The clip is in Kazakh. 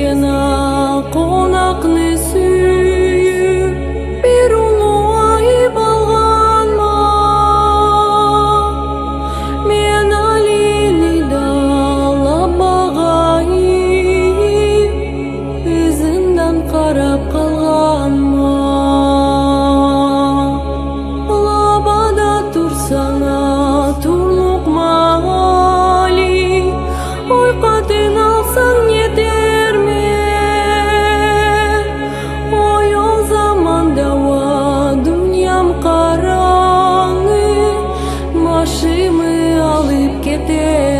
сена қонақны сүйіп, бір ұлы айып алғанма. Мен әлемді дала бағайып, өзіңнен қарап қалғанма. Лабада тұрсаңа тұрлық мали, ой қатын алсаң етер ме? Ой ол заманда дүниям қараңғы, башымы алып кетер.